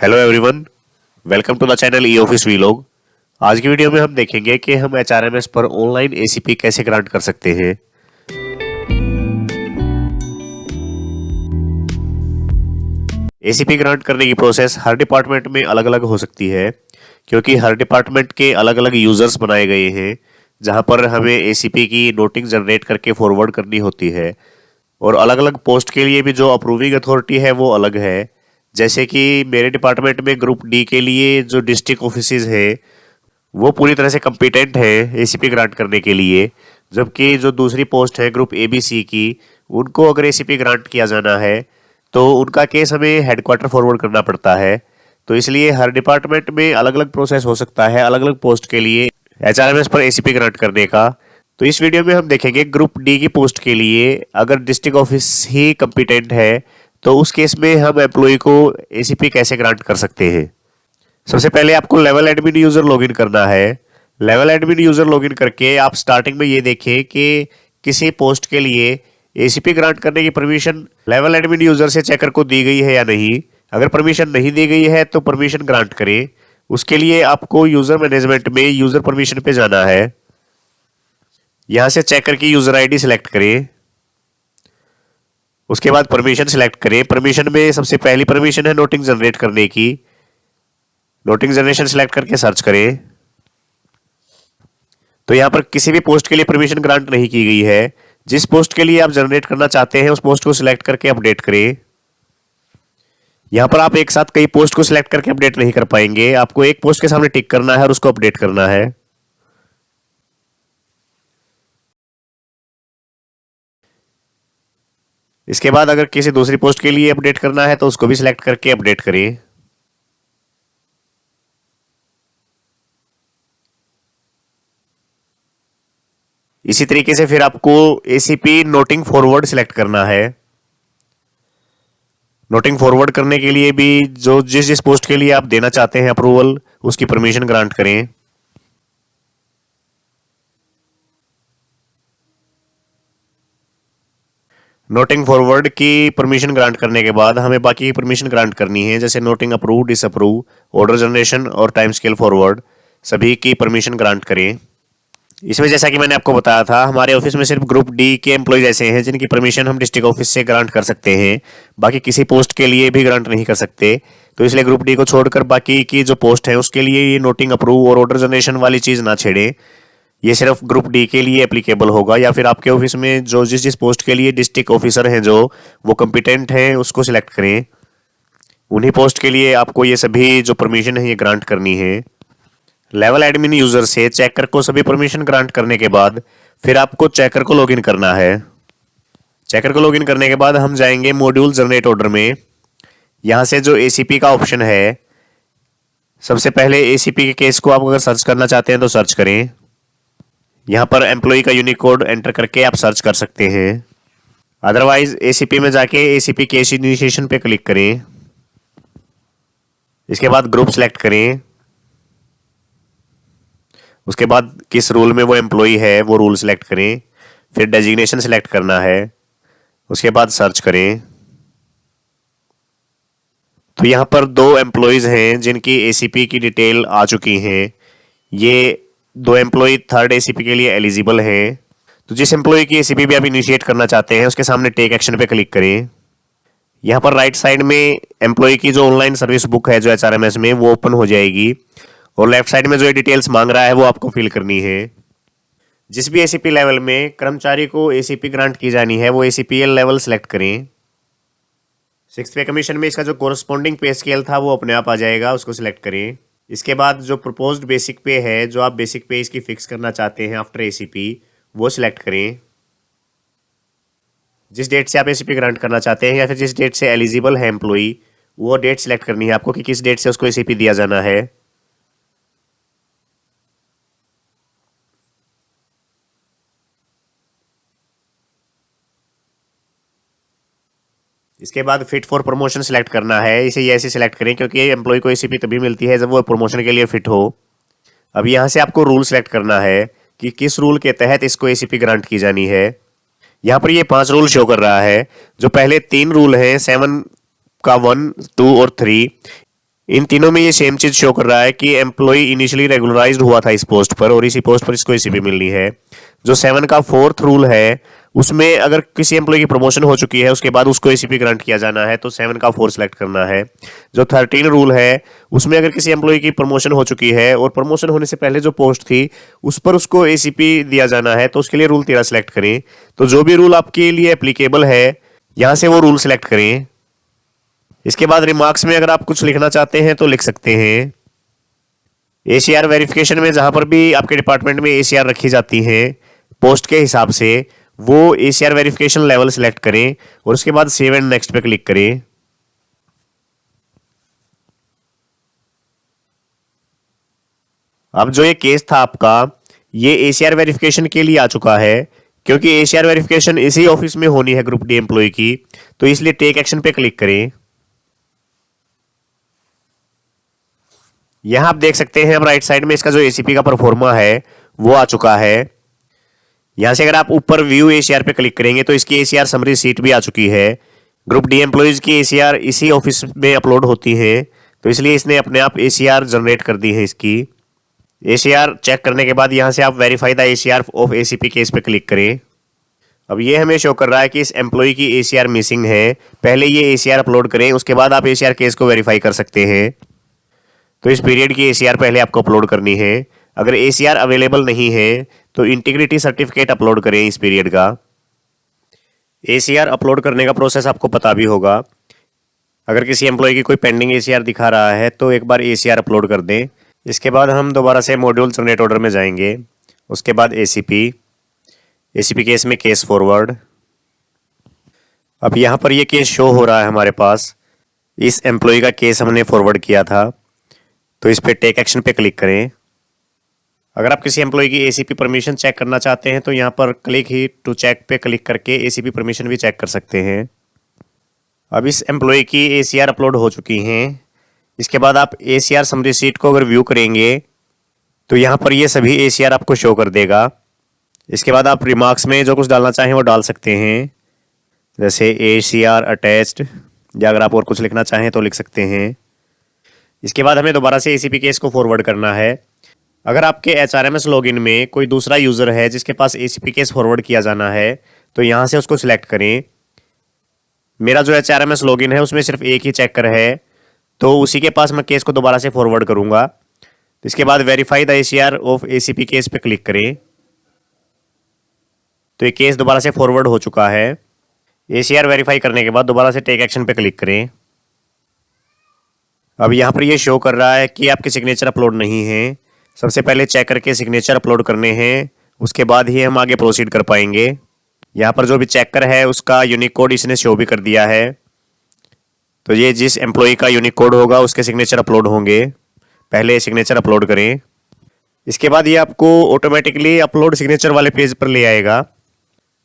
Hello everyone, welcome to the channel e office vlog. आज की video में हम देखेंगे कि हम एचआरएमएस पर ऑनलाइन एसीपी कैसे ग्रांट कर सकते हैं। एसीपी ग्रांट करने की प्रोसेस हर डिपार्टमेंट में अलग अलग हो सकती है, क्योंकि हर डिपार्टमेंट के अलग अलग यूजर्स बनाए गए हैं जहां पर हमें एसीपी की नोटिंग जनरेट करके फॉरवर्ड करनी होती है। और अलग अलग पोस्ट के लिए भी जो अप्रूविंग अथॉरिटी है वो अलग है। जैसे कि मेरे डिपार्टमेंट में ग्रुप डी के लिए जो डिस्ट्रिक्ट ऑफिसेज है वो पूरी तरह से कम्पिटेंट है एसीपी ग्रांट करने के लिए, जबकि जो दूसरी पोस्ट है ग्रुप ए बी सी की, उनको अगर एसीपी ग्रांट किया जाना है तो उनका केस हमें हेडक्वार्टर फॉरवर्ड करना पड़ता है। तो इसलिए हर डिपार्टमेंट में अलग अलग प्रोसेस हो सकता है अलग अलग पोस्ट के लिए एचआरएमएस पर एसीपी ग्रांट करने का। तो इस वीडियो में हम देखेंगे ग्रुप डी की पोस्ट के लिए अगर डिस्ट्रिक्ट ऑफिस ही कम्पिटेंट है तो उस केस में हम एम्प्लॉय को एसीपी कैसे ग्रांट कर सकते हैं। सबसे पहले आपको लेवल एडमिन यूजर लॉगिन करना है। लेवल एडमिन यूजर लॉगिन करके आप स्टार्टिंग में ये देखें कि किसी पोस्ट के लिए एसीपी ग्रांट करने की परमिशन लेवल एडमिन यूजर से चेकर को दी गई है या नहीं। अगर परमिशन नहीं दी गई है तो परमिशन ग्रांट करें। उसके लिए आपको यूजर मैनेजमेंट में यूजर परमिशन पे जाना है। यहां से चेकर की यूजर आईडी सिलेक्ट करें। उसके बाद परमिशन सिलेक्ट करें। परमिशन में सबसे पहली परमिशन है नोटिंग जनरेट करने की। नोटिंग जनरेशन सिलेक्ट करके सर्च करें तो यहां पर किसी भी पोस्ट के लिए परमिशन ग्रांट नहीं की गई है। जिस पोस्ट के लिए आप जनरेट करना चाहते हैं उस पोस्ट को सिलेक्ट करके अपडेट करें। यहां पर आप एक साथ कई पोस्ट को सिलेक्ट करके अपडेट नहीं कर पाएंगे। आपको एक पोस्ट के सामने टिक करना है और उसको अपडेट करना है। इसके बाद अगर किसी दूसरी पोस्ट के लिए अपडेट करना है तो उसको भी सिलेक्ट करके अपडेट करें। इसी तरीके से फिर आपको एसीपी नोटिंग फॉरवर्ड सिलेक्ट करना है। नोटिंग फॉरवर्ड करने के लिए भी जो जिस जिस पोस्ट के लिए आप देना चाहते हैं अप्रूवल उसकी परमिशन ग्रांट करें। नोटिंग फॉरवर्ड की परमिशन ग्रांट करने के बाद हमें बाकी की परमिशन ग्रांट करनी है, जैसे noting approve, disapprove, order generation और टाइम स्केल फॉरवर्ड, सभी की परमिशन ग्रांट करें। इसमें जैसा कि मैंने आपको बताया था हमारे ऑफिस में सिर्फ ग्रुप डी के एम्प्लॉयज ऐसे हैं जिनकी परमिशन हम डिस्ट्रिक्ट ऑफिस से ग्रांट कर सकते हैं, बाकी किसी पोस्ट के लिए भी ग्रांट नहीं कर सकते। तो इसलिए ग्रुप डी को छोड़कर बाकी की जो पोस्ट है उसके लिए ये नोटिंग अप्रूव और ऑर्डर जनरेशन वाली चीज़ ना छेड़े। ये सिर्फ ग्रुप डी के लिए एप्लीकेबल होगा, या फिर आपके ऑफिस में जो जिस जिस पोस्ट के लिए डिस्ट्रिक्ट ऑफिसर हैं जो वो कम्पिटेंट हैं उसको सिलेक्ट करें। उन्हीं पोस्ट के लिए आपको ये सभी जो परमिशन है ये ग्रांट करनी है। लेवल एडमिन यूजर से चेकर को सभी परमिशन ग्रांट करने के बाद फिर आपको चेकर को लॉगिन करना है। चेकर को लॉगिन करने के बाद हम जाएंगे मॉड्यूल जनरेट ऑर्डर में। यहां से जो एसीपी का ऑप्शन है, सबसे पहले एसीपी के केस को आप अगर सर्च करना चाहते हैं तो सर्च करें। यहां पर एम्प्लॉय का यूनिकोड एंटर करके आप सर्च कर सकते हैं। अदरवाइज एसीपी में जाके एसीपी केस इनिशिएशन पे क्लिक करें। इसके बाद ग्रुप सेलेक्ट करें। उसके बाद किस रूल में वो एम्प्लॉय है वो रूल सेलेक्ट करें। फिर डेजिग्नेशन सेलेक्ट करना है। उसके बाद सर्च करें तो यहाँ पर दो एम्प्लॉयज हैं जिनकी एसीपी की डिटेल आ चुकी हैं। ये दो एम्प्लॉय थर्ड एसीपी के लिए एलिजिबल हैं। तो जिस एम्प्लॉय की एसीपी भी आप इनिशिएट करना चाहते हैं उसके सामने टेक एक्शन पे क्लिक करें। यहाँ पर राइट साइड में एम्प्लॉय की जो ऑनलाइन सर्विस बुक है जो एचआरएमएस में वो ओपन हो जाएगी, और लेफ्ट साइड में जो ये डिटेल्स मांग रहा है वो आपको फिल करनी है। जिस भी एसीपी लेवल में कर्मचारी को एसीपी ग्रांट की जानी है वो एसीपीएल लेवल सेलेक्ट करें। 6th पे कमीशन में इसका जो कोरस्पॉन्डिंग पे स्केल था वो अपने आप आ जाएगा, उसको सिलेक्ट करें। इसके बाद जो प्रपोज्ड बेसिक पे है, जो आप बेसिक पे इसकी फिक्स करना चाहते हैं आफ्टर एसीपी, वो सिलेक्ट करें। जिस डेट से आप एसीपी ग्रांट करना चाहते हैं या फिर जिस डेट से एलिजिबल है एम्प्लॉई वो डेट सिलेक्ट करनी है आपको कि किस डेट से उसको एसीपी दिया जाना है। इसके बाद फिट फॉर प्रमोशन सिलेक्ट करना है। इसे ये ऐसे सिलेक्ट करें क्योंकि एम्प्लॉय को एसीपी तभी मिलती है जब वो प्रमोशन के लिए फिट हो। अब यहाँ से आपको रूल सिलेक्ट करना है कि किस रूल के तहत इसको एसीपी ग्रांट की जानी है। यहाँ पर ये 5 रूल शो कर रहा है। जो पहले 3 रूल हैं 7 का 1, 2 और 3, इन तीनों में ये सेम चीज शो कर रहा है कि एम्प्लॉय इनिशियली रेगुलराइज्ड हुआ था इस पोस्ट पर और इसी पोस्ट पर इसको एसीपी मिलनी है। जो 7 का 4th रूल है उसमें अगर किसी एम्प्लॉय की प्रमोशन हो चुकी है उसके बाद उसको एसीपी ग्रांट किया जाना है तो 7 का 4 सिलेक्ट करना है। जो 13 रूल है उसमें अगर किसी एम्प्लॉय की प्रमोशन हो चुकी है और प्रमोशन होने से पहले जो पोस्ट थी उस पर उसको एसीपी दिया जाना है तो उसके लिए रूल 13 सिलेक्ट करें। तो जो भी रूल आपके लिए एप्लीकेबल है यहां से वो रूल सिलेक्ट करें। इसके बाद रिमार्क्स में अगर आप कुछ लिखना चाहते हैं तो लिख सकते हैं। एसीआर वेरिफिकेशन में जहां पर भी आपके डिपार्टमेंट में एसीआर रखी जाती है पोस्ट के हिसाब से वो एसीआर वेरिफिकेशन लेवल सिलेक्ट करें और उसके बाद सेव एंड नेक्स्ट पे क्लिक करें। अब जो ये केस था आपका ये एसीआर वेरिफिकेशन के लिए आ चुका है क्योंकि एसीआर वेरिफिकेशन इसी ऑफिस में होनी है ग्रुप डी एम्प्लॉय की, तो इसलिए टेक एक्शन पे क्लिक करें। यहां आप देख सकते हैं अब राइट साइड में इसका जो एसीपी का परफॉर्मा है वो आ चुका है। यहां से अगर आप ऊपर व्यू एसीआर पे क्लिक करेंगे तो इसकी एसीआर समरी सीट भी आ चुकी है। ग्रुप डी एम्प्लॉयज की एसीआर इसी ऑफिस में अपलोड होती है तो इसलिए इसने अपने आप एसीआर जनरेट कर दी है। इसकी एसीआर चेक करने के बाद यहां से आप verify the ACR of ACP case पे क्लिक करें। अब ये हमें शो कर रहा है कि इस एम्प्लॉय की एसीआर मिसिंग है, पहले ये एसीआर अपलोड करें उसके बाद आप एसीआर केस को वेरीफाई कर सकते हैं। तो इस पीरियड की एसीआर पहले आपको अपलोड करनी है। अगर एसीआर अवेलेबल नहीं है तो इंटीग्रिटी सर्टिफिकेट अपलोड करें इस पीरियड का। एसीआर अपलोड करने का प्रोसेस आपको पता भी होगा। अगर किसी एम्प्लॉय की कोई पेंडिंग एसीआर दिखा रहा है तो एक बार एसीआर अपलोड कर दें। इसके बाद हम दोबारा से मॉड्यूल जनरेट ऑर्डर में जाएंगे। उसके बाद एसीपी केस में केस फॉरवर्ड। अब यहाँ पर ये केस शो हो रहा है हमारे पास, इस एम्प्लॉय का केस हमने फॉरवर्ड किया था तो इस पे टेक एक्शन पे क्लिक करें। अगर आप किसी एम्प्लॉय की एसीपी परमिशन चेक करना चाहते हैं तो यहाँ पर क्लिक ही टू चेक पे क्लिक करके एसीपी परमिशन भी चेक कर सकते हैं। अब इस एम्प्लॉय की एसीआर अपलोड हो चुकी हैं। इसके बाद आप एसीआर समरी शीट को अगर व्यू करेंगे तो यहाँ पर ये सभी एसीआर आपको शो कर देगा। इसके बाद आप रिमार्क्स में जो कुछ डालना चाहें वो डाल सकते हैं, जैसे एसीआर अटैच्ड, या अगर आप और कुछ लिखना चाहें तो लिख सकते हैं। इसके बाद हमें दोबारा से एसीपी केस को फॉरवर्ड करना है। अगर आपके एचआरएमएस लॉगिन में कोई दूसरा यूज़र है जिसके पास एसीपी केस फॉरवर्ड किया जाना है तो यहाँ से उसको सिलेक्ट करें। मेरा जो एचआरएमएस लॉगिन है उसमें सिर्फ एक ही चेकर है तो उसी के पास मैं केस को दोबारा से फॉरवर्ड करूँगा। इसके बाद verify the ACR of ACP case पे क्लिक करें तो ये केस दोबारा से फॉरवर्ड हो चुका है। एसीआर वेरीफाई करने के बाद दोबारा से टेक एक्शन पे क्लिक करें। अब यहाँ पर ये शो कर रहा है कि आपके सिग्नेचर अपलोड नहीं है। सबसे पहले चेक करके सिग्नेचर अपलोड करने हैं, उसके बाद ही हम आगे प्रोसीड कर पाएंगे। यहाँ पर जो भी चेकर है उसका यूनिक कोड इसने शो भी कर दिया है, तो ये जिस एम्प्लॉय का यूनिक कोड होगा उसके सिग्नेचर अपलोड होंगे। पहले सिग्नेचर अपलोड करें। इसके बाद ये आपको ऑटोमेटिकली अपलोड सिग्नेचर वाले पेज पर ले आएगा।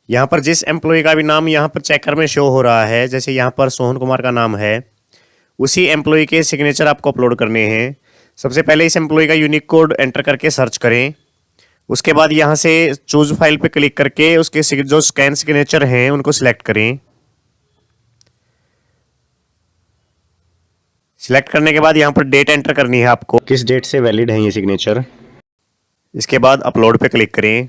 यहाँ पर जिस एम्प्लॉय का भी नाम यहाँ पर चेकर में शो हो रहा है, जैसे यहाँ पर सोहन कुमार का नाम है, उसी एम्प्लॉय के सिग्नेचर आपको अपलोड करने हैं। सबसे पहले इस एम्प्लॉय का यूनिक कोड एंटर करके सर्च करें। उसके बाद यहाँ से चूज फाइल पे क्लिक करके उसके जो स्कैन सिग्नेचर हैं उनको सिलेक्ट करें। सिलेक्ट करने के बाद यहाँ पर डेट एंटर करनी है आपको, किस डेट से वैलिड है ये सिग्नेचर। इसके बाद अपलोड पे क्लिक करें।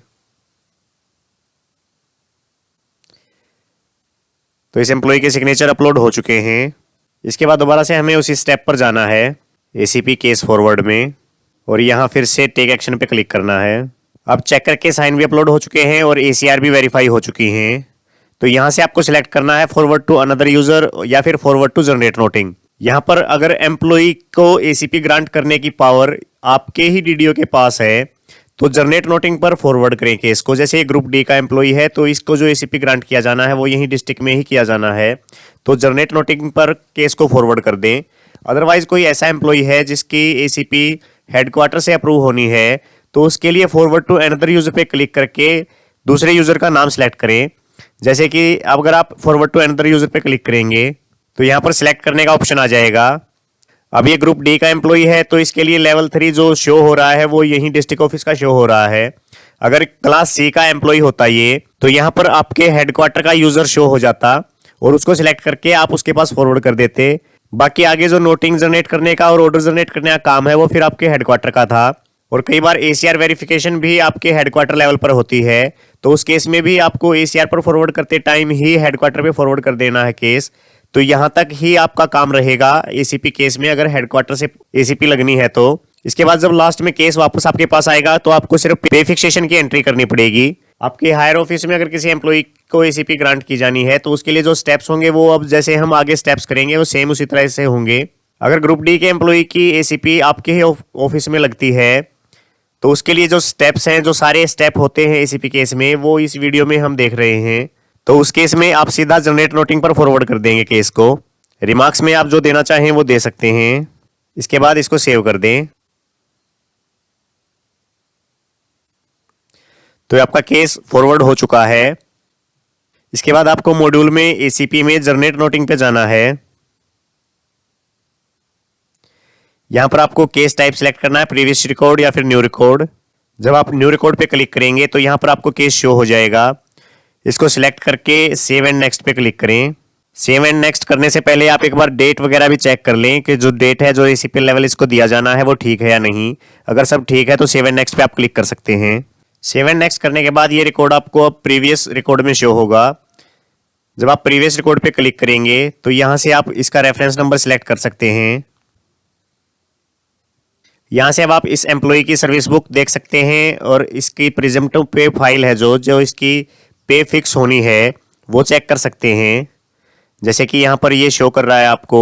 तो इस एम्प्लॉय के सिग्नेचर अपलोड हो चुके हैं। इसके बाद दोबारा से हमें उसी स्टेप पर जाना है एसीपी केस फॉरवर्ड में और यहाँ फिर से टेक एक्शन पे क्लिक करना है। अब चेक करके साइन भी अपलोड हो चुके हैं और एसीआर भी वेरीफाई हो चुकी हैं। तो यहाँ से आपको सिलेक्ट करना है फॉरवर्ड टू अनदर यूजर या फिर फॉरवर्ड टू जनरेट नोटिंग। यहाँ पर अगर एम्प्लॉय को एसीपी ग्रांट करने की पावर आपके ही डीडीओ के पास है तो जनरेट नोटिंग पर फॉरवर्ड करें केस को। जैसे ग्रुप डी का एम्प्लॉय है तो इसको जो एसीपी ग्रांट किया जाना है वो यही डिस्ट्रिक्ट में ही किया जाना है, तो जनरेट नोटिंग पर केस को फॉरवर्ड कर दें। अदरवाइज कोई ऐसा एम्प्लॉय है जिसकी एसीपी हेडक्वार्टर से अप्रूव होनी है तो उसके लिए फॉरवर्ड टू अनदर यूजर पे क्लिक करके दूसरे यूजर का नाम सेलेक्ट करें। जैसे कि अगर आप फॉरवर्ड टू अनदर यूजर पे क्लिक करेंगे तो यहाँ पर सिलेक्ट करने का ऑप्शन आ जाएगा। अब ये ग्रुप डी का एम्प्लॉय है तो इसके लिए लेवल 3 जो शो हो रहा है वो यही डिस्ट्रिक्ट ऑफिस का शो हो रहा है। अगर क्लास सी का एम्प्लॉय होता ये तो यहाँ पर आपके हेडक्वार्टर का यूजर शो हो जाता और उसको सिलेक्ट करके आप उसके पास फॉरवर्ड कर देते। बाकी आगे जो नोटिंग जनरेट करने का और ऑर्डर जनरेट करने का काम है वो फिर आपके हेडक्वार्टर का था। और कई बार एसीआर वेरिफिकेशन भी आपके हेडक्वार्टर लेवल पर होती है, तो उस केस में भी आपको एसीआर पर फॉरवर्ड करते टाइम ही हेडक्वार्टर पे फॉरवर्ड कर देना है केस। तो यहाँ तक ही आपका काम रहेगा एसीपी केस में, अगर हेडक्वार्टर से एसीपी लगनी है तो। इसके बाद जब लास्ट में केस वापस आपके पास आएगा तो आपको सिर्फ पे फिक्सेशन की एंट्री करनी पड़ेगी। आपके हायर ऑफिस में अगर किसी एम्प्लॉय को एसीपी ग्रांट की जानी है तो उसके लिए जो स्टेप्स होंगे वो अब जैसे हम आगे स्टेप्स करेंगे वो सेम उसी तरह से होंगे। अगर ग्रुप डी के एम्प्लॉय की एसीपी आपके ही ऑफिस में लगती है तो उसके लिए जो स्टेप्स हैं, जो सारे स्टेप होते हैं एसीपी केस में, वो इस वीडियो में हम देख रहे हैं। तो उस केस में आप सीधा जनरेट नोटिंग पर फॉरवर्ड कर देंगे केस को। रिमार्क्स में आप जो देना चाहें वो दे सकते हैं। इसके बाद इसको सेव कर दें। तो आपका केस फॉरवर्ड हो चुका है। इसके बाद आपको मॉड्यूल में एसीपी में जनरेट नोटिंग पे जाना है। यहां पर आपको केस टाइप सेलेक्ट करना है, प्रीवियस रिकॉर्ड या फिर न्यू रिकॉर्ड। जब आप न्यू रिकॉर्ड पे क्लिक करेंगे तो यहां पर आपको केस शो हो जाएगा। इसको सिलेक्ट करके सेव एंड नेक्स्ट पे क्लिक करें। सेव एंड नेक्स्ट करने से पहले आप एक बार डेट वगैरह भी चेक कर लें कि जो डेट है, जो एसीपी लेवल इसको दिया जाना है वो ठीक है या नहीं। अगर सब ठीक है तो सेव एंड नेक्स्ट पे आप क्लिक कर सकते हैं। सेव एंड नेक्स्ट करने के बाद ये रिकॉर्ड आपको अब प्रीवियस रिकॉर्ड में शो होगा। जब आप प्रीवियस रिकॉर्ड पे क्लिक करेंगे तो यहां से आप इसका रेफरेंस नंबर सिलेक्ट कर सकते हैं। यहां से अब आप इस एम्प्लॉय की सर्विस बुक देख सकते हैं और इसकी प्रिजम्पटिव पे फाइल है जो इसकी पे फिक्स होनी है वो चेक कर सकते हैं। जैसे कि यहाँ पर ये शो कर रहा है आपको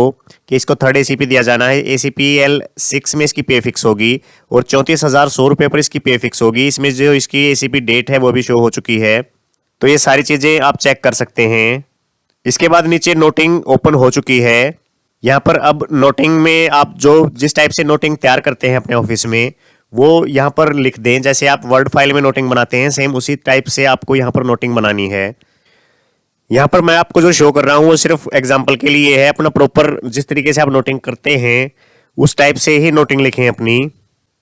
कि इसको थर्ड एसीपी दिया जाना है। एसीपी L6 में इसकी पे फिक्स होगी और 34,100 रुपये पर इसकी पे फिक्स होगी। इसमें जो इसकी एसीपी डेट है वो भी शो हो चुकी है। तो ये सारी चीज़ें आप चेक कर सकते हैं। इसके बाद नीचे नोटिंग ओपन हो चुकी है। यहाँ पर अब नोटिंग में आप जो जिस टाइप से नोटिंग तैयार करते हैं अपने ऑफिस में वो यहाँ पर लिख दें। जैसे आप वर्ड फाइल में नोटिंग बनाते हैं सेम उसी टाइप से आपको यहाँ पर नोटिंग बनानी है। यहाँ पर मैं आपको जो शो कर रहा हूँ वो सिर्फ एग्जाम्पल के लिए है। अपना प्रॉपर जिस तरीके से आप नोटिंग करते हैं उस टाइप से ही नोटिंग लिखें अपनी।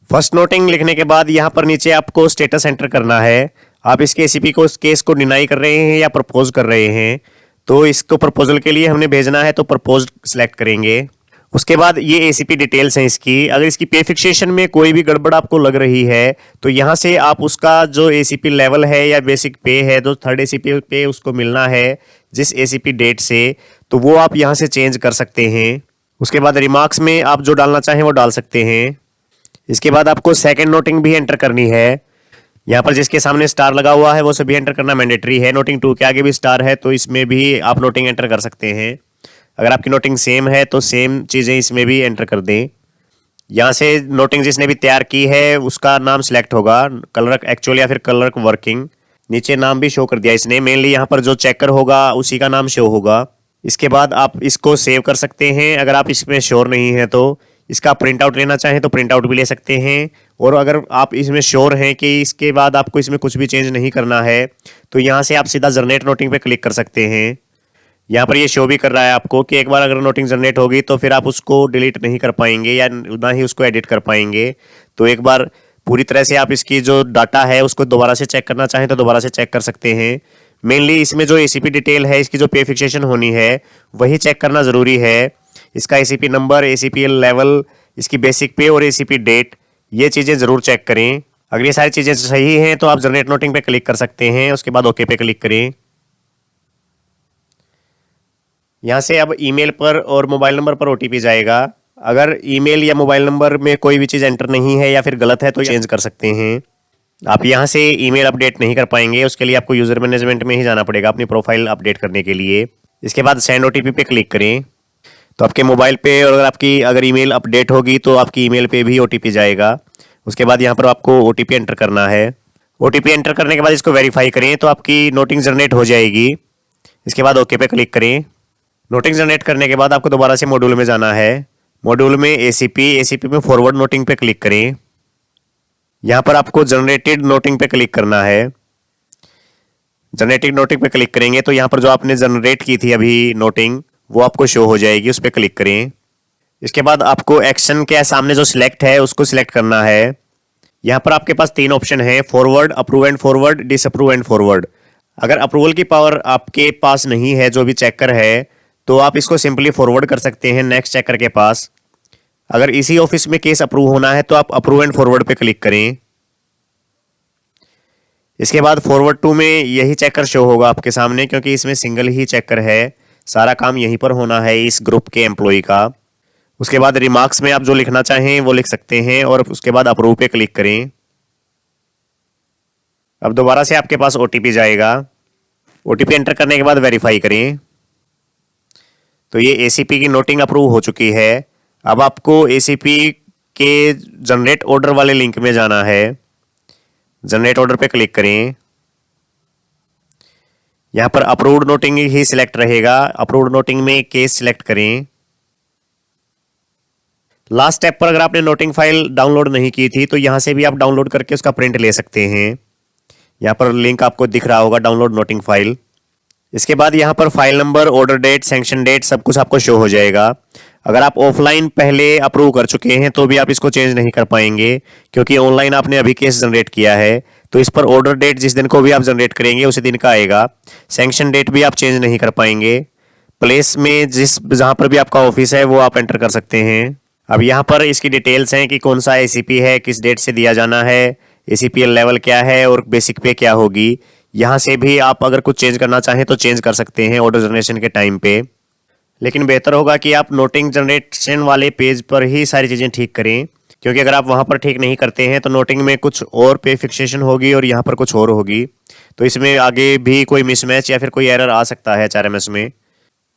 फर्स्ट नोटिंग लिखने के बाद यहाँ पर नीचे आपको स्टेटस एंटर करना है। आप इसके एसीपी को इस केस को डिनाई कर रहे हैं या प्रपोज कर रहे हैं। तो इसको प्रपोजल के लिए हमने भेजना है तो प्रपोज सेलेक्ट करेंगे। उसके बाद ये एसीपी डिटेल्स हैं इसकी। अगर इसकी पे फिक्सेशन में कोई भी गड़बड़ आपको लग रही है तो यहाँ से आप उसका जो एसीपी लेवल है या बेसिक पे है, जो थर्ड एसीपी पे उसको मिलना है जिस एसीपी डेट से, तो वो आप यहाँ से चेंज कर सकते हैं। उसके बाद रिमार्क्स में आप जो डालना चाहें वो डाल सकते हैं। इसके बाद आपको सेकेंड नोटिंग भी एंटर करनी है। यहाँ पर जिसके सामने स्टार लगा हुआ है वो सभी एंटर करना मैंडेटरी है। नोटिंग 2 के आगे भी स्टार है तो इसमें भी आप नोटिंग एंटर कर सकते हैं। अगर आपकी नोटिंग सेम है तो सेम चीज़ें इसमें भी एंटर कर दें। यहाँ से नोटिंग जिसने भी तैयार की है उसका नाम सिलेक्ट होगा, क्लर्क एक्चुअल या फिर क्लर्क वर्किंग। नीचे नाम भी शो कर दिया इसने। मेनली यहाँ पर जो चेकर होगा उसी का नाम शो होगा। इसके बाद आप इसको सेव कर सकते हैं। अगर आप इसमें श्योर नहीं है तो इसका प्रिंट आउट लेना चाहें तो प्रिंट आउट भी ले सकते हैं। और अगर आप इसमें श्योर हैं कि इसके बाद आपको इसमें कुछ भी चेंज नहीं करना है तो यहाँ से आप सीधा जनरेट नोटिंग पे क्लिक कर सकते हैं। यहाँ पर ये शो भी कर रहा है आपको कि एक बार अगर नोटिंग जनरेट होगी तो फिर आप उसको डिलीट नहीं कर पाएंगे या ना ही उसको एडिट कर पाएंगे। तो एक बार पूरी तरह से आप इसकी जो डाटा है उसको दोबारा से चेक करना चाहें तो दोबारा से चेक कर सकते हैं। मेनली इसमें जो एसीपी डिटेल है, इसकी जो पे फिक्सेशन होनी है वही चेक करना ज़रूरी है। इसका एसीपी नंबर, एसीपी लेवल, इसकी बेसिक पे और एसीपी डेट, ये चीज़ें ज़रूर चेक करें। अगर ये सारी चीज़ें सही हैं तो आप जनरेट नोटिंग पे क्लिक कर सकते हैं। उसके बाद ओके पे क्लिक करें। यहाँ से अब ईमेल पर और मोबाइल नंबर पर ओटीपी जाएगा। अगर ईमेल या मोबाइल नंबर में कोई भी चीज़ एंटर नहीं है या फिर गलत है तो चेंज कर सकते हैं। आप यहाँ से ईमेल अपडेट नहीं कर पाएंगे, उसके लिए आपको यूज़र मैनेजमेंट में ही जाना पड़ेगा अपनी प्रोफाइल अपडेट करने के लिए। इसके बाद सेंड ओटीपी पे क्लिक करें तो आपके मोबाइल पे और अगर ईमेल अपडेट होगी तो आपकी ईमेल पे भी ओटीपी जाएगा। उसके बाद यहाँ पर आपको ओटीपी एंटर करना है। ओटीपी एंटर करने के बाद इसको वेरीफाई करें तो आपकी नोटिंग जनरेट हो जाएगी। इसके बाद ओके पे क्लिक करें। नोटिंग जनरेट करने के बाद आपको दोबारा से मॉड्यूल में जाना है। मॉड्यूल में एसीपी में फॉरवर्ड नोटिंग पे क्लिक करें। यहाँ पर आपको जनरेटेड नोटिंग पे क्लिक करना है। जनरेटेड नोटिंग पे क्लिक करेंगे तो यहाँ पर जो आपने जनरेट की थी अभी नोटिंग वो आपको शो हो जाएगी, उस पर क्लिक करें। इसके बाद आपको एक्शन के सामने जो सिलेक्ट है उसको सिलेक्ट करना है। यहाँ पर आपके पास 3 ऑप्शन है, forward, approve and forward, disapprove and forward. अगर अप्रूवल की पावर आपके पास नहीं है, जो भी चेकर है, तो आप इसको सिंपली फॉरवर्ड कर सकते हैं नेक्स्ट चेकर के पास। अगर इसी ऑफिस में केस अप्रूव होना है तो आप अप्रूव एंड फॉरवर्ड पे क्लिक करें। इसके बाद फॉरवर्ड टू में यही चेकर शो होगा आपके सामने, क्योंकि इसमें सिंगल ही चेकर है, सारा काम यहीं पर होना है इस ग्रुप के एम्प्लॉय का। उसके बाद रिमार्क्स में आप जो लिखना चाहें वो लिख सकते हैं और उसके बाद अप्रूव पे क्लिक करें। अब दोबारा से आपके पास ओटीपी जाएगा। ओटीपी एंटर करने के बाद वेरीफाई करें। तो ये एसीपी की नोटिंग अप्रूव हो चुकी है। अब आपको एसीपी के जनरेट ऑर्डर वाले लिंक में जाना है। जनरेट ऑर्डर पे क्लिक करें। यहां पर अप्रूव्ड नोटिंग ही सिलेक्ट रहेगा। अप्रूव्ड नोटिंग में केस सिलेक्ट करें। लास्ट स्टेप पर अगर आपने नोटिंग फाइल डाउनलोड नहीं की थी तो यहां से भी आप डाउनलोड करके उसका प्रिंट ले सकते हैं। यहां पर लिंक आपको दिख रहा होगा, डाउनलोड नोटिंग फाइल। इसके बाद यहां पर file number, order date, sanction date सब कुछ आपको शो हो जाएगा। अगर आप ऑफलाइन पहले अप्रूव कर चुके हैं तो भी आप इसको चेंज नहीं कर पाएंगे, क्योंकि ऑनलाइन आपने अभी केस जनरेट किया है। तो इस पर ऑर्डर डेट जिस दिन को भी आप जनरेट करेंगे उसी दिन का आएगा। सैंक्शन डेट भी आप चेंज नहीं कर पाएंगे। प्लेस में जहां पर भी आपका ऑफिस है वो आप एंटर कर सकते हैं। अब यहाँ पर इसकी डिटेल्स हैं कि कौन सा एसीपी है, किस डेट से दिया जाना है, एसीपीएल लेवल क्या है और बेसिक पे क्या होगी। यहाँ से भी आप अगर कुछ चेंज करना चाहें तो चेंज कर सकते हैं ऑर्डर जनरेशन के टाइम पे। लेकिन बेहतर होगा कि आप नोटिंग जनरेशन वाले पेज पर ही सारी चीज़ें ठीक करें, क्योंकि अगर आप वहाँ पर ठीक नहीं करते हैं तो नोटिंग में कुछ और पे फिक्सेशन होगी और यहाँ पर कुछ और होगी। तो इसमें आगे भी कोई मिसमैच या फिर कोई एरर आ सकता है HRMS में।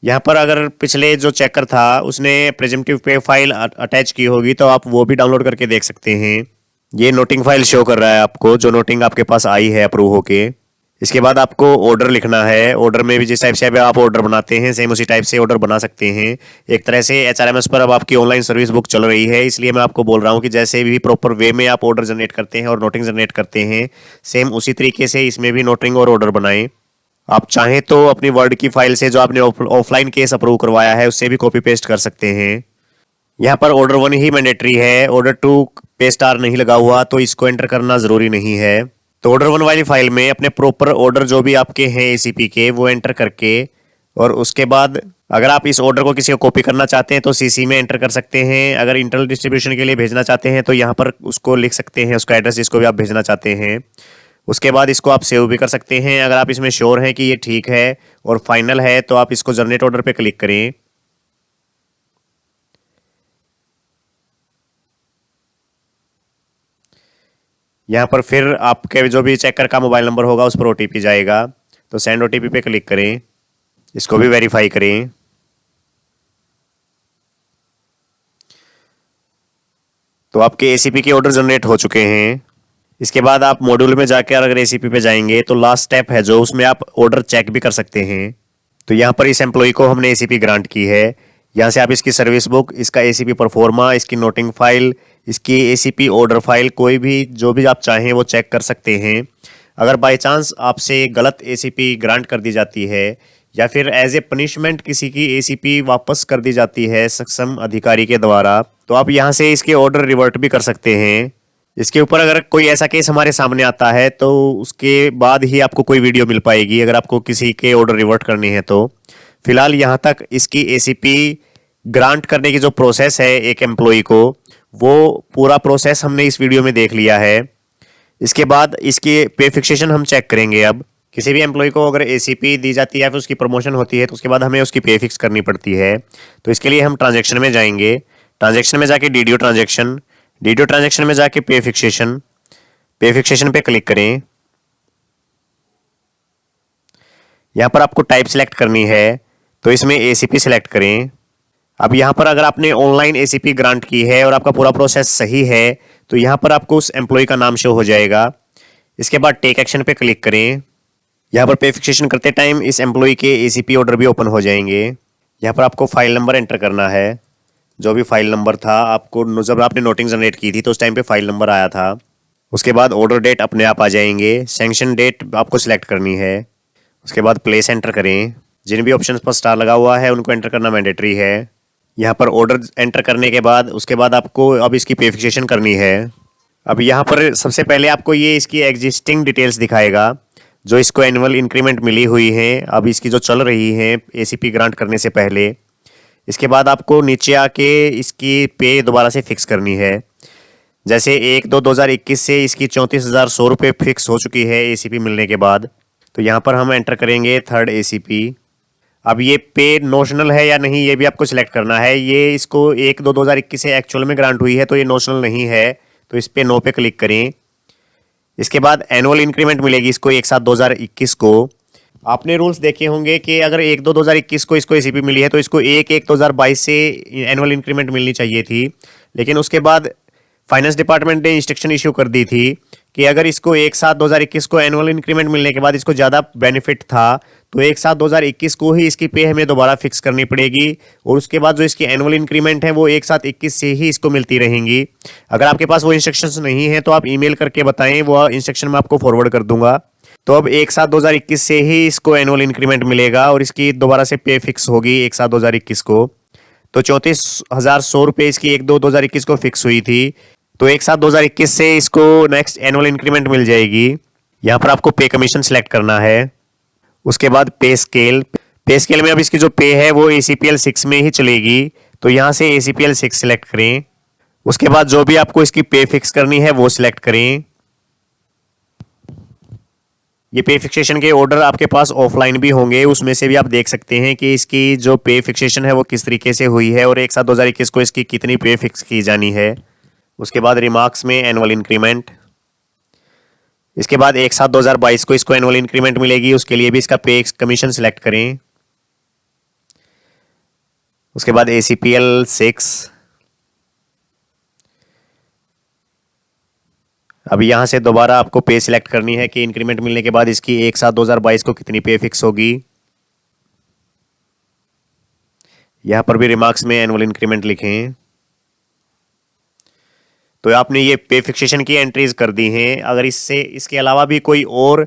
यहाँ पर अगर पिछले जो चेकर था उसने प्रेजेंटिव पे फाइल अटैच की होगी तो आप वो भी डाउनलोड करके देख सकते हैं। ये नोटिंग फाइल शो कर रहा है आपको, जो नोटिंग आपके पास आई है अप्रूव होके। इसके बाद आपको ऑर्डर लिखना है। ऑर्डर में भी जिस टाइप से आप ऑर्डर बनाते हैं सेम उसी टाइप से ऑर्डर बना सकते हैं। एक तरह से HRMS पर अब आपकी ऑनलाइन सर्विस बुक चल रही है, इसलिए मैं आपको बोल रहा हूँ कि जैसे भी प्रॉपर वे में आप ऑर्डर जनरेट करते हैं और नोटिंग जनरेट करते हैं, सेम उसी तरीके से इसमें भी नोटिंग और ऑर्डर बनाएं। आप चाहें तो अपनी वर्ड की फाइल से जो आपने ऑफलाइन केस अप्रूव करवाया है उससे भी कॉपी पेस्ट कर सकते हैं। यहाँ पर ऑर्डर 1 ही मैंडेटरी है, ऑर्डर 2 पे स्टार नहीं लगा हुआ तो इसको एंटर करना जरूरी नहीं है। तो ऑर्डर 1 वाली फाइल में अपने प्रॉपर ऑर्डर जो भी आपके हैं एसीपी के वो एंटर करके, और उसके बाद अगर आप इस ऑर्डर को किसी को कॉपी करना चाहते हैं तो सीसी में एंटर कर सकते हैं। अगर इंटरनल डिस्ट्रीब्यूशन के लिए भेजना चाहते हैं तो यहाँ पर उसको लिख सकते हैं, उसका एड्रेस जिसको भी आप भेजना चाहते हैं। उसके बाद इसको आप सेव भी कर सकते हैं। अगर आप इसमें श्योर हैं कि ये ठीक है और फाइनल है तो आप इसको जनरेट ऑर्डर पे क्लिक करें। यहाँ पर फिर आपके जो भी चेकर का मोबाइल नंबर होगा उस पर ओटीपी जाएगा, तो सेंड ओटीपी पे क्लिक करें। इसको भी वेरीफाई करें। तो आपके एसीपी के ऑर्डर जनरेट हो चुके हैं। इसके बाद आप मॉड्यूल में जाकर अगर एसीपी पे जाएंगे तो लास्ट स्टेप है जो, उसमें आप ऑर्डर चेक भी कर सकते हैं। तो यहाँ पर इस एम्प्लॉय को हमने एसीपी ग्रांट की है। यहाँ से आप इसकी सर्विस बुक, इसका एसीपी परफॉर्मा, इसकी नोटिंग फाइल, इसकी एसीपी ऑर्डर फाइल, कोई भी जो भी आप चाहें वो चेक कर सकते हैं। अगर बाई चांस आपसे गलत एसीपी ग्रांट कर दी जाती है या फिर एज ए पनिशमेंट किसी की एसीपी वापस कर दी जाती है सक्षम अधिकारी के द्वारा, तो आप यहाँ से इसके ऑर्डर रिवर्ट भी कर सकते हैं। इसके ऊपर अगर कोई ऐसा केस हमारे सामने आता है तो उसके बाद ही आपको कोई वीडियो मिल पाएगी, अगर आपको किसी के ऑर्डर रिवर्ट करने हैं तो। फिलहाल यहाँ तक इसकी एसीपी ग्रांट करने की जो प्रोसेस है एक एम्प्लॉय को, वो पूरा प्रोसेस हमने इस वीडियो में देख लिया है। इसके बाद इसकी पे फिक्सेशन हम चेक करेंगे। अब किसी भी एम्प्लॉय को अगर एसीपी दी जाती है फिर उसकी प्रमोशन होती है तो उसके बाद हमें उसकी पे फिक्स करनी पड़ती है। तो इसके लिए हम ट्रांजेक्शन में जाएंगे। ट्रांजेक्शन में जाके डीडीओ ट्रांजेक्शन में जाके पे फिक्सेशन पे क्लिक करें। यहां पर आपको टाइप सिलेक्ट करनी है तो इसमें एसीपी सिलेक्ट करें। अब यहां पर अगर आपने ऑनलाइन एसीपी ग्रांट की है और आपका पूरा प्रोसेस सही है तो यहां पर आपको उस एम्प्लॉय का नाम शो हो जाएगा। इसके बाद टेक एक्शन पे क्लिक करें। यहां पर पे फिक्सेशन करते टाइम इस एम्प्लॉय के एसीपी ऑर्डर भी ओपन हो जाएंगे। यहां पर आपको फाइल नंबर एंटर करना है, जो भी फाइल नंबर था आपको जब आपने नोटिंग जनरेट की थी तो उस टाइम पे फाइल नंबर आया था। उसके बाद ऑर्डर डेट अपने आप आ जाएंगे। सैंक्शन डेट आपको सिलेक्ट करनी है। उसके बाद प्लेस एंटर करें। जिन भी ऑप्शंस पर स्टार लगा हुआ है उनको एंटर करना मैंडेटरी है। यहाँ पर ऑर्डर एंटर करने के बाद उसके बाद आपको अब इसकी पे फिक्सेशन करनी है। अब यहाँ पर सबसे पहले आपको ये इसकी एग्जिस्टिंग डिटेल्स दिखाएगा, जो इसको एनुअल इंक्रीमेंट मिली हुई है अब इसकी जो चल रही है एसीपी ग्रांट करने से पहले, इसके बाद आपको नीचे आके इसकी पे दोबारा से फिक्स करनी है। जैसे 1/2/2021 से इसकी 34,100 रुपये फिक्स हो चुकी है एसीपी मिलने के बाद। तो यहाँ पर हम एंटर करेंगे थर्ड एसीपी। अब ये पे नोशनल है या नहीं ये भी आपको सिलेक्ट करना है। ये इसको 1/2/2021 से एक्चुअल में ग्रांट हुई है तो ये नोशनल नहीं है, तो इस पे नो पे क्लिक करें। इसके बाद एनुअल इंक्रीमेंट मिलेगी इसको 1/7/2021 को। आपने रूल्स देखे होंगे कि अगर 1/2/2021 को इसको एसीपी मिली है तो इसको 1/1/2022 से एनुअल इंक्रीमेंट मिलनी चाहिए थी। लेकिन उसके बाद फाइनेंस डिपार्टमेंट ने इंस्ट्रक्शन इशू कर दी थी कि अगर इसको 1/7/2021 को एनुअल इंक्रीमेंट मिलने के बाद इसको ज़्यादा बेनिफिट था तो 1/7/2021 को ही इसकी पे हमें दोबारा फिक्स करनी पड़ेगी और उसके बाद जो इसकी एनुअल इंक्रीमेंट है वो 1/7/21 से ही इसको मिलती रहेंगी। अगर आपके पास वो इंस्ट्रक्शंस नहीं है तो आप ईमेल करके बताएं, वो इंस्ट्रक्शन मैं आपको फॉरवर्ड कर दूंगा। तो अब 1/7/2021 से ही इसको एनुअल इंक्रीमेंट मिलेगा और इसकी दोबारा से पे फिक्स होगी 1/7/2021 को। तो 34,100 रुपये इसकी 1/2/2021 को फिक्स हुई थी, तो 1/7/2021 से इसको नेक्स्ट एनुअल इंक्रीमेंट मिल जाएगी। यहाँ पर आपको पे कमीशन सेलेक्ट करना है। उसके बाद पे स्केल में अब इसकी जो पे है वो ACPL 6 में ही चलेगी, तो यहाँ से ACPL 6 सिलेक्ट करें। उसके बाद जो भी आपको इसकी पे फिक्स करनी है वो सिलेक्ट करें। ये पे फिक्सेशन के ऑर्डर आपके पास ऑफलाइन भी होंगे, उसमें से भी आप देख सकते हैं कि इसकी जो पे फिक्सेशन है वो किस तरीके से हुई है और 1/7/2021 को इसकी कितनी पे फिक्स की जानी है। उसके बाद रिमार्क्स में एनुअल इंक्रीमेंट, इसके बाद 1/7/2022 को इसको एनुअल इंक्रीमेंट मिलेगी, उसके लिए भी इसका पे कमीशन सिलेक्ट करें। उसके बाद ACPL 6। अब यहाँ से दोबारा आपको पे सिलेक्ट करनी है कि इंक्रीमेंट मिलने के बाद इसकी 1/7/2022 को कितनी पे फिक्स होगी। यहाँ पर भी रिमार्क्स में एनुअल इंक्रीमेंट लिखें। तो आपने ये पे फिक्सेशन की एंट्रीज कर दी हैं। अगर इसके अलावा भी कोई और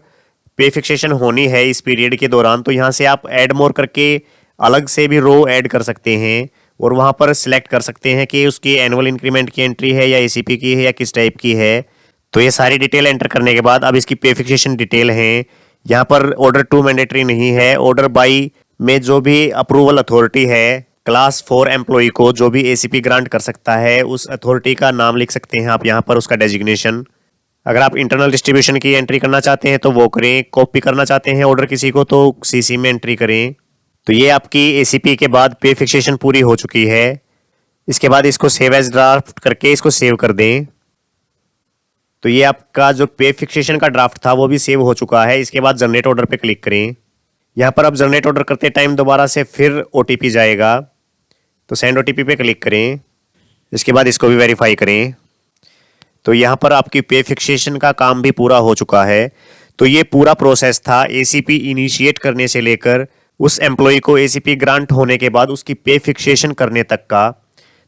पे फिक्सेशन होनी है इस पीरियड के दौरान तो यहाँ से आप ऐड मोर करके अलग से भी रो ऐड कर सकते हैं और वहाँ पर सिलेक्ट कर सकते हैं कि उसकी एनुअल इंक्रीमेंट की एंट्री है या ACP की है या किस टाइप की है। तो ये सारी डिटेल एंटर करने के बाद अब इसकी पे फिक्सेशन डिटेल है। यहाँ पर ऑर्डर 2 मैंडेटरी नहीं है, ऑर्डर बाई में जो भी अप्रूवल अथॉरिटी है क्लास 4 एम्प्लॉय को जो भी ACP ग्रांट कर सकता है उस अथॉरिटी का नाम लिख सकते हैं आप यहाँ पर, उसका डेजिग्नेशन। अगर आप इंटरनल डिस्ट्रीब्यूशन की एंट्री करना चाहते हैं तो वो करें, कॉपी करना चाहते हैं ऑर्डर किसी को तो CC में एंट्री करें। तो ये आपकी ACP के बाद पे फिक्सेशन पूरी हो चुकी है। इसके बाद इसको सेव एज ड्राफ्ट करके इसको सेव कर दें। तो ये आपका जो पे फिक्सेशन का ड्राफ्ट था वो भी सेव हो चुका है। इसके बाद जनरेट ऑर्डर पे क्लिक करें। यहाँ पर अब जनरेट ऑर्डर करते टाइम दोबारा से फिर OTP जाएगा, तो सेंड OTP पे क्लिक करें। इसके बाद इसको भी वेरीफाई करें। तो यहाँ पर आपकी पे फिक्सेशन का काम भी पूरा हो चुका है। तो ये पूरा प्रोसेस था ACP इनिशिएट करने से लेकर उस एम्प्लॉय को ACP ग्रांट होने के बाद उसकी पे फिक्सेशन करने तक का।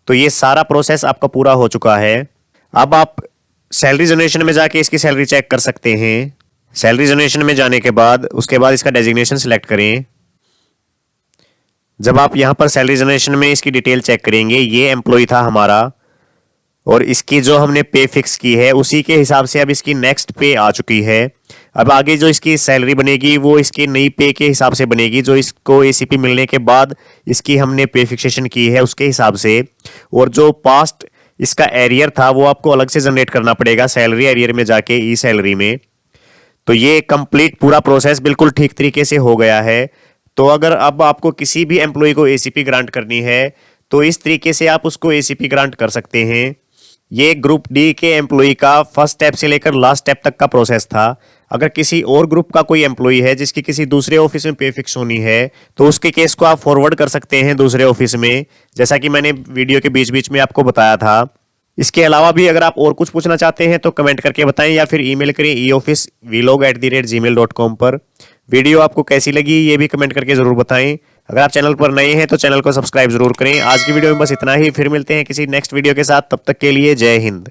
तो ये सारा प्रोसेस आपका पूरा हो चुका है। अब आप सैलरी जनरेशन में जाके इसकी सैलरी चेक कर सकते हैं। सैलरी जनरेशन में जाने के बाद उसके बाद इसका डेजिग्नेशन सिलेक्ट करें। जब आप यहाँ पर सैलरी जनरेशन में इसकी डिटेल चेक करेंगे, ये एम्प्लॉय था हमारा और इसकी जो हमने पे फिक्स की है उसी के हिसाब से अब इसकी नेक्स्ट पे आ चुकी है। अब आगे जो इसकी सैलरी बनेगी वो इसकी नई पे के हिसाब से बनेगी, जो इसको ACP मिलने के बाद इसकी हमने पे फिक्सेशन की है उसके हिसाब से। और जो पास्ट इसका एरियर था वो आपको अलग से जनरेट करना पड़ेगा सैलरी एरियर में जाके ई सैलरी में। तो ये कंप्लीट पूरा प्रोसेस बिल्कुल ठीक तरीके से हो गया है। तो अगर अब आपको किसी भी एम्प्लॉय को ACP ग्रांट करनी है तो इस तरीके से आप उसको ACP ग्रांट कर सकते हैं। ये ग्रुप D के एम्प्लॉय का फर्स्ट स्टेप से लेकर लास्ट स्टेप तक का प्रोसेस था। अगर किसी और ग्रुप का कोई एम्प्लॉय है जिसकी किसी दूसरे ऑफिस में पे फिक्स होनी है तो उसके केस को आप फॉरवर्ड कर सकते हैं दूसरे ऑफिस में, जैसा कि मैंने वीडियो के बीच बीच में आपको बताया था। इसके अलावा भी अगर आप और कुछ पूछना चाहते हैं तो कमेंट करके बताएं या फिर ईमेल करें eofficevlog@gmail.com पर। वीडियो आपको कैसी लगी ये भी कमेंट करके जरूर बताएं। अगर आप चैनल पर नए हैं तो चैनल को सब्सक्राइब जरूर करें। आज की वीडियो में बस इतना ही, फिर मिलते हैं किसी नेक्स्ट वीडियो के साथ। तब तक के लिए जय हिंद।